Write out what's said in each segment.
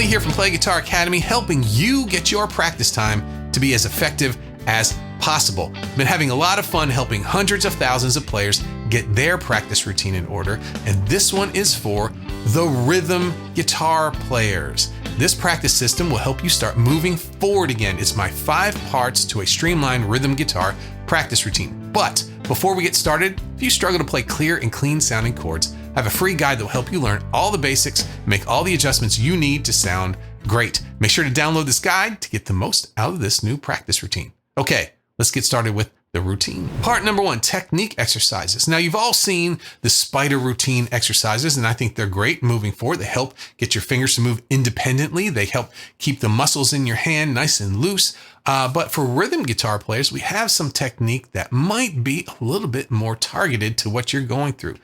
Emily here from Play Guitar Academy, helping you get your practice time to be as effective as possible. Been having a lot of fun helping hundreds of thousands of players get their practice routine in order, and this one is for the rhythm guitar players. This practice system will help you start moving forward again. It's my 5 parts to a streamlined rhythm guitar practice routine. But before we get started, if you struggle to play clear and clean sounding chords, I have a free guide that will help you learn all the basics, make all the adjustments you need to sound great. Make sure to download this guide to get the most out of this new practice routine. Okay, let's get started with the routine. Part number 1, technique exercises. Now, you've all seen the spider routine exercises, and I think they're great moving forward. They help get your fingers to move independently. They help keep the muscles in your hand nice and loose. But for rhythm guitar players, we have some technique that might be a little bit more targeted to what you're going through.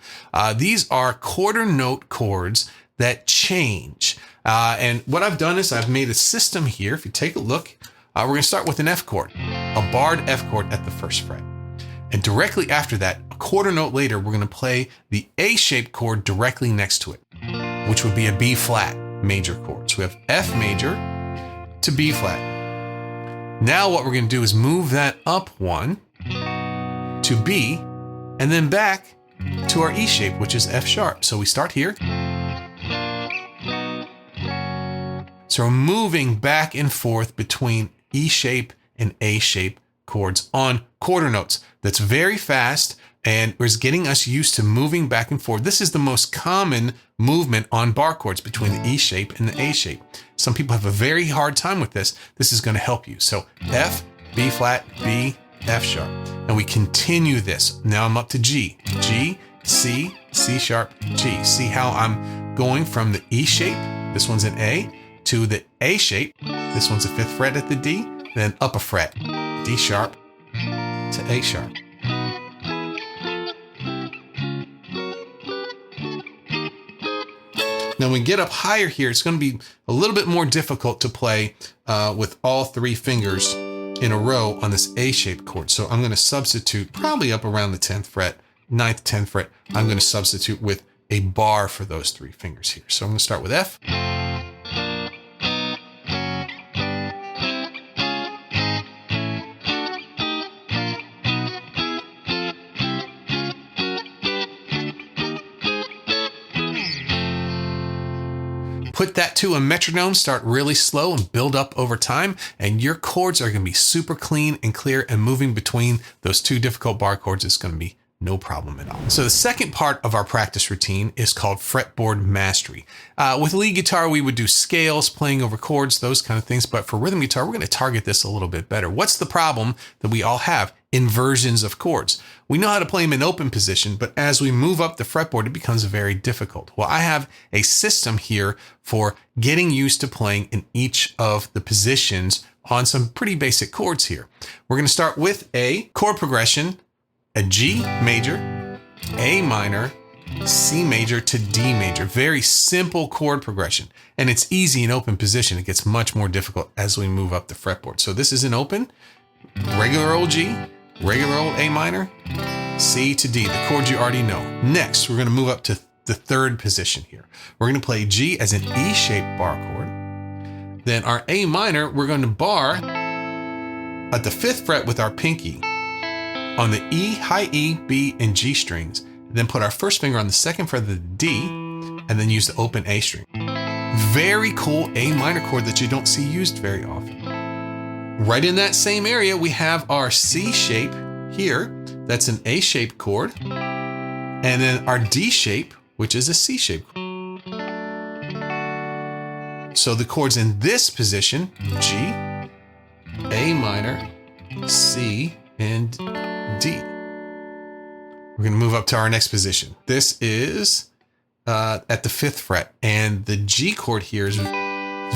These are quarter note chords that change. And what I've done is I've made a system here. If you take a look, we're going to start with an F chord, a barred F chord at the first fret. And directly after that, a quarter note later, we're going to play the A-shaped chord directly next to it, which would be a B flat major chord. So we have F major to B flat. Now what we're going to do is move that up 1 to B and then back to our E shape, which is F sharp. So we start here. So we're moving back and forth between E shape and A shape chords on quarter notes. That's very fast and is getting us used to moving back and forth. This is the most common movement on bar chords between the E shape and the A shape. Some people have a very hard time with this. This is going to help you. So F, B flat, B, F sharp. And we continue this. Now I'm up to G. G, C, C sharp, G. See how I'm going from the E shape, this one's an A, to the A shape, this one's a 5th fret at the D, then up a fret, D sharp to A sharp. Now, when we get up higher here, it's going to be a little bit more difficult to play with all 3 fingers in a row on this A-shaped chord. So I'm going to substitute probably up around the 10th fret, 9th, 10th fret. I'm going to substitute with a bar for those 3 fingers here. So I'm going to start with F. Put that to a metronome, start really slow and build up over time, and your chords are going to be super clean and clear, and moving between those 2 difficult bar chords is going to be no problem at all. So the second part of our practice routine is called fretboard mastery. With lead guitar, we would do scales, playing over chords, those kind of things. But for rhythm guitar, we're going to target this a little bit better. What's the problem that we all have? Inversions of chords. We know how to play them in open position, but as we move up the fretboard, it becomes very difficult. Well, I have a system here for getting used to playing in each of the positions on some pretty basic chords here. We're going to start with a chord progression, a G major, A minor, C major to D major. Very simple chord progression. And it's easy in open position. It gets much more difficult as we move up the fretboard. So this is an open, regular old G, regular old A minor, C to D, the chords you already know. Next, we're going to move up to the 3rd position here. We're going to play G as an E-shaped bar chord. Then our A minor, we're going to bar at the 5th fret with our pinky on the E, high E, B, and G strings. Then put our first finger on the 2nd fret of the D, and then use the open A string. Very cool A minor chord that you don't see used very often. Right in that same area, we have our C shape here. That's an A-shaped chord. And then our D shape, which is a C-shaped chord. So the chords in this position, G, A minor, C, and D. We're going to move up to our next position. This is at the 5th fret. And the G chord here is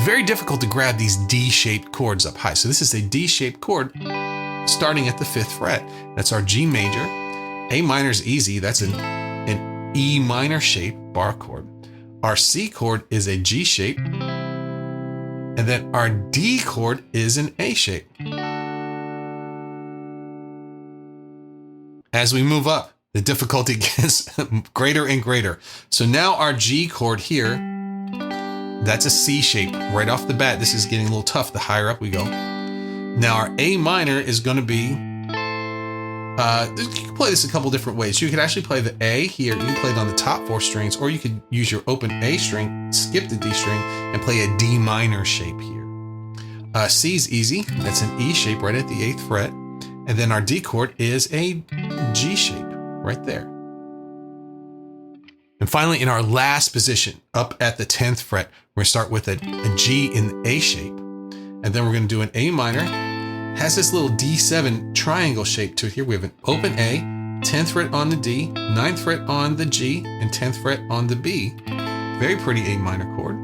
very difficult to grab these D-shaped chords up high. So this is a D-shaped chord starting at the 5th fret. That's our G major. A minor is easy. That's an E minor shape bar chord. Our C chord is a G shape. And then our D chord is an A shape. As we move up, the difficulty gets greater and greater. So now our G chord here, That's a C shape right off the bat. This is getting a little tough the higher up we go. Now our A minor is going to be, you can play this a couple different ways. You could actually play the A here. You can play it on the top 4 strings, or you could use your open A string, skip the D string, and play a D minor shape here. C is easy. That's an E shape right at the 8th fret. And then our D chord is a G shape right there. And finally, in our last position, up at the 10th fret, we're going to start with a G in the A shape. And then we're going to do an A minor. Has this little D7 triangle shape to it here. We have an open A, 10th fret on the D, 9th fret on the G, and 10th fret on the B. Very pretty A minor chord.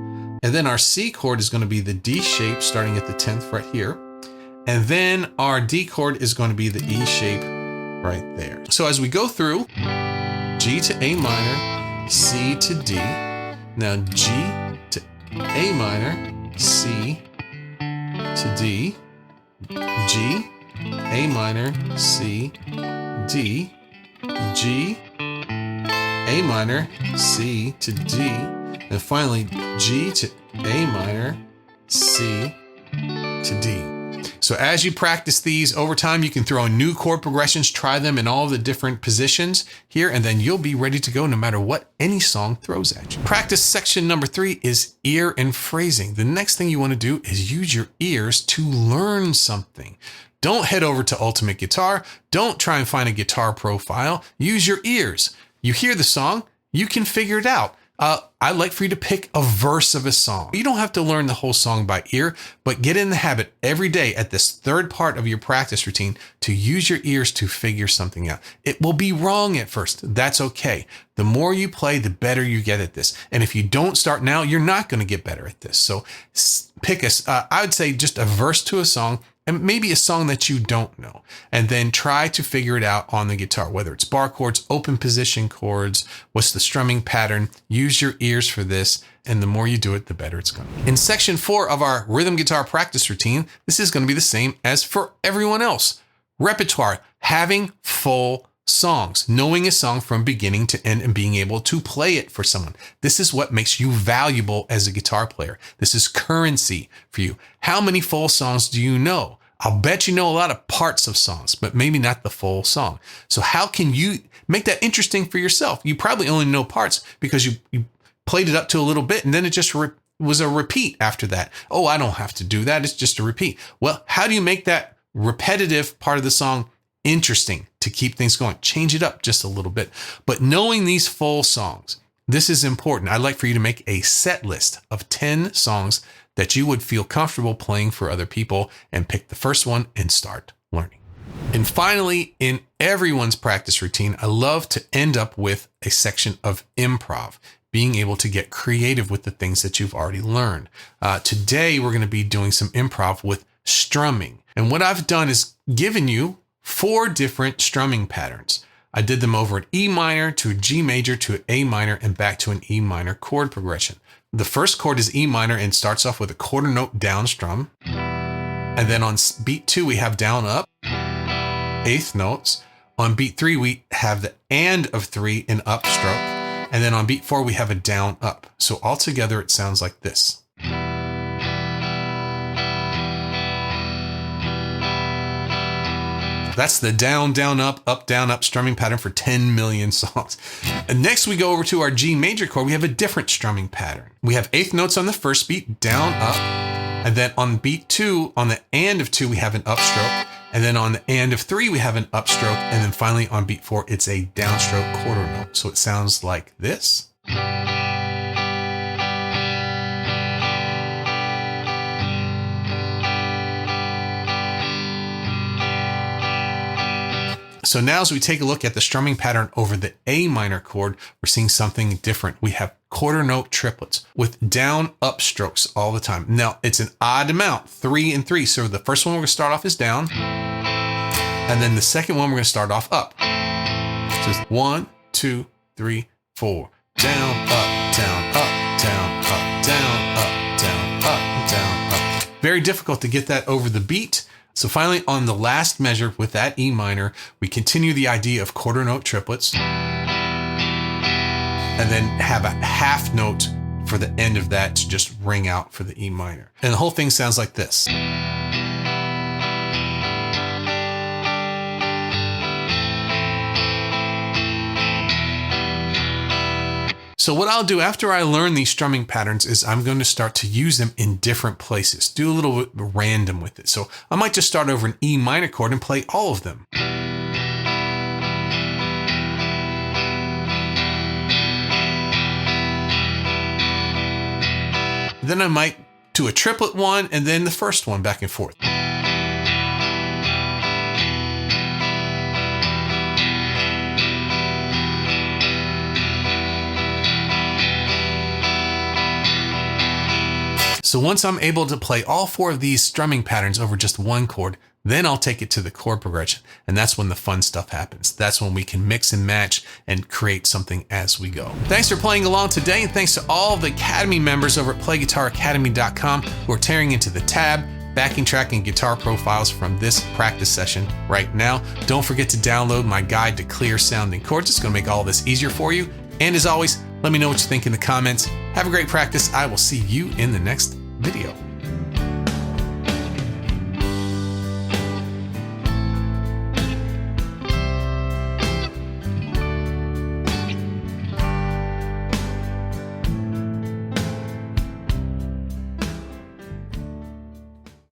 And then our C chord is going to be the D shape starting at the 10th fret here. And then our D chord is going to be the E shape right there. So as we go through, G to A minor, C to D, now G to A minor, C to D, G, A minor, C, D, G, A minor, C to D, and finally G to A minor, C to D. So as you practice these over time, you can throw in new chord progressions, try them in all the different positions here, and then you'll be ready to go no matter what any song throws at you. Practice section number 3 is ear and phrasing. The next thing you want to do is use your ears to learn something. Don't head over to Ultimate Guitar. Don't try and find a guitar profile. Use your ears. You hear the song, you can figure it out. I'd like for you to pick a verse of a song. You don't have to learn the whole song by ear, but get in the habit every day at this third part of your practice routine to use your ears to figure something out. It will be wrong at first. That's okay. The more you play, the better you get at this. And if you don't start now, you're not going to get better at this. So pick I would say just a verse to a song, and maybe a song that you don't know, and then try to figure it out on the guitar, whether it's bar chords, open position chords, what's the strumming pattern. Use your ears for this, and the more you do it, the better it's going to be. In section 4 of our rhythm guitar practice routine, this is going to be the same as for everyone else. Repertoire, having full songs, knowing a song from beginning to end and being able to play it for someone. This is what makes you valuable as a guitar player. This is currency for you. How many full songs do you know? I'll bet you know a lot of parts of songs, but maybe not the full song. So how can you make that interesting for yourself? You probably only know parts because you played it up to a little bit and then it just was a repeat after that. Oh, I don't have to do that. It's just a repeat. Well, how do you make that repetitive part of the song interesting to keep things going? Change it up just a little bit. But knowing these full songs, this is important. I'd like for you to make a set list of 10 songs that you would feel comfortable playing for other people and pick the first one and start learning. And finally, in everyone's practice routine, I love to end up with a section of improv, being able to get creative with the things that you've already learned. Today, we're going to be doing some improv with strumming. And what I've done is given you 4 different strumming patterns. I did them over an E minor to a G major to an A minor and back to an E minor chord progression. The first chord is E minor and starts off with a quarter note down strum. And then on beat 2, we have down up, 8th notes. On beat 3, we have the and of 3 in upstroke. And then on beat 4, we have a down up. So altogether, it sounds like this. That's the down, down, up strumming pattern for 10 million songs. And next we go over to our G major chord. We have a different strumming pattern. We have 8th notes on the first beat, down, up. And then on beat 2, on the and of 2, we have an upstroke. And then on the and of 3, we have an upstroke. And then finally on beat 4, it's a downstroke quarter note. So it sounds like this. So now as we take a look at the strumming pattern over the A minor chord, we're seeing something different. We have quarter note triplets with down up strokes all the time. Now it's an odd amount, 3 and 3. So the first one we're going to start off is down. And then the second one we're going to start off up. So it's 1, 2, 3, 4. Down, up, down, up, down, up, down, up, down, up, down, up. Very difficult to get that over the beat. So finally, on the last measure with that E minor, we continue the idea of quarter note triplets and then have a half note for the end of that to just ring out for the E minor. And the whole thing sounds like this. So what I'll do after I learn these strumming patterns is I'm going to start to use them in different places, do a little bit random with it. So I might just start over an E minor chord and play all of them. Then I might do a triplet one and then the first one back and forth. So once I'm able to play all 4 of these strumming patterns over just one chord, then I'll take it to the chord progression. And that's when the fun stuff happens. That's when we can mix and match and create something as we go. Thanks for playing along today. And thanks to all the Academy members over at playguitaracademy.com who are tearing into the tab, backing track, and guitar profiles from this practice session right now. Don't forget to download my guide to clear sounding chords. It's going to make all this easier for you. And as always, let me know what you think in the comments. Have a great practice. I will see you in the next video.